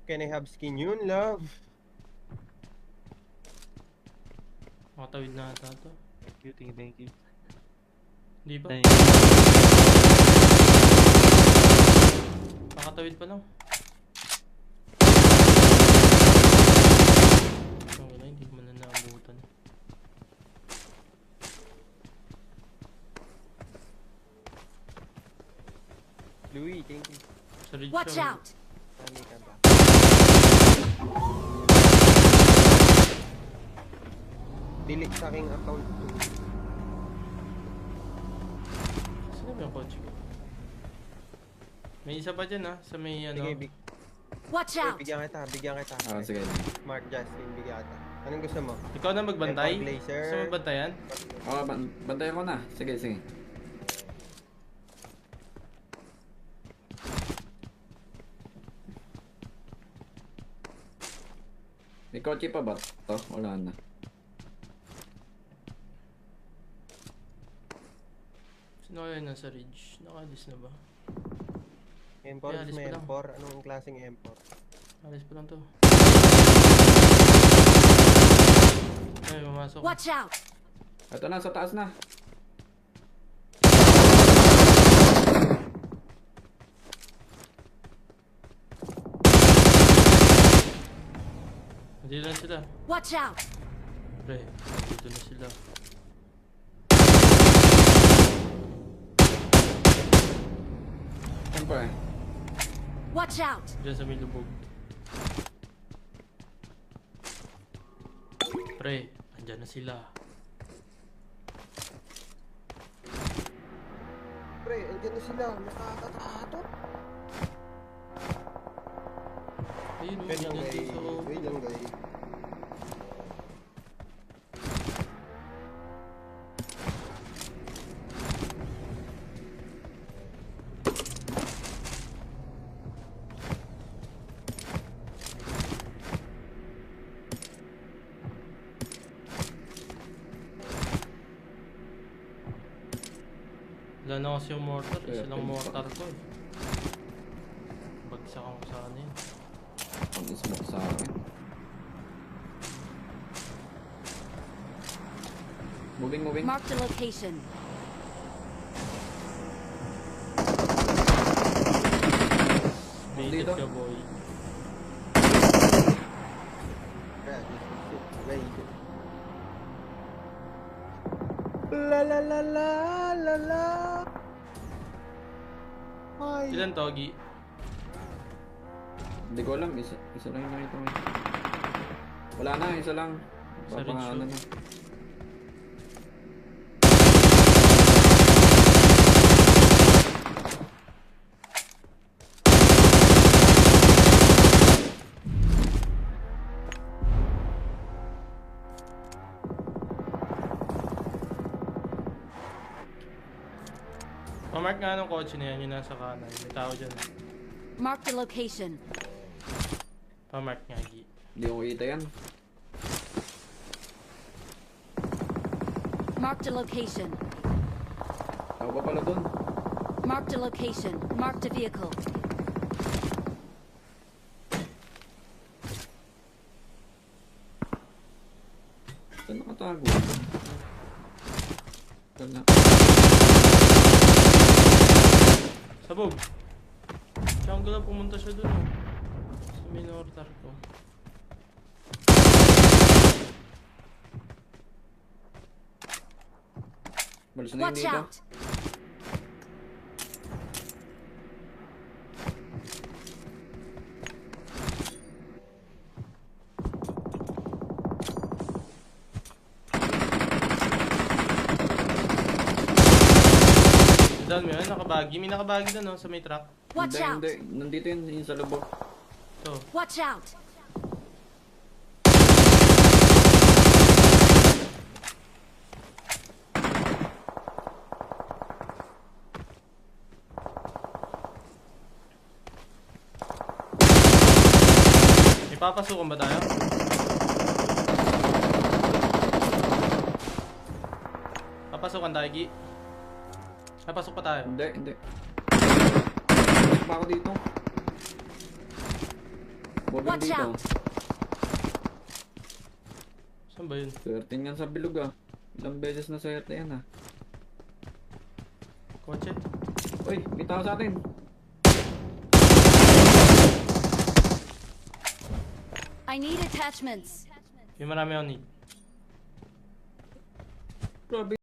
Can I have skin yun, love? Makatawid na ata to. Thank you. Di ba? Thank you. Makatawid pa lang. Wala, hindi ko man na naabutan. Louie, thank you. Sa ridge Watch siya. out! Dami ka ba? Delete sa aking account to. Saan ba yung kotse ko? May isa pa dyan sa may ano. Sige, Watch out! bigyan kita. Sige. Smart Justin, bigyan kita. Anong gusto mo? Ikaw na magbantay? Empire Blazer. Gusto mo bantayan? Bantayan ko na. Sige. May kotse pa ba to? Wala na. Sino kaya nasa ridge? Nakalis na ba? M4, Yeah, alis may pa lang. M4. Anong klaseng M4? Alis pa lang to. Ay, mamasok. Watch out! Ito na, sa taas na. Hindi lang sila. Watch out! Pre, dito na sila. Siyempre. Watch out! Diyan sa may lubog. Pre, andyan na sila. Pre, andyan na sila. Nakakatato. Ayun, Wait lang, andyan guys. sa Wait lang, guys. Wala na kasi yung mortar. Isa lang Kaya, mortar ko eh. Bagsakan ko sa ano yun. Ang smoke sa akin. Moving. Mark the location. Baited Dito. ka boy. Pre, wait. La. Ay. Ilan togi? Hindi ko alam. Isa lang yung nakita mo. Wala na, isa lang. Sa ridge Papangalan shoot. na. Pamark nga ng kotse na yan, yung nasa kanan. May tao dyan. Mark the location. Pamark nga, Gi. Hindi ko kita yan. Mark the location. Ako pa pala dun. Mark the location. Mark the vehicle. Saan nakatago? Saan na? Sabog! Jungle na pumunta siya dun oh. Sa may mortar ko. Balis na yun Watch dito. out! Down mo yun, nakabagi. May nakabagi dun oh, sa may truck. Watch out! Hindi. Nandito yun, yung sa lubog. So, Watch out! may papasukan ba tayo? Papasukan tayo, Gi. Papasok pa tayo. Hindi. Pa ako dito. Huwag Watch dito. out! Saan ba yun? Swerte yan sa bilog ah. Ilang beses na swerte yan ah. Kotse? Uy, may tao sa atin. I need attachments. Yung marami ako need. Grabe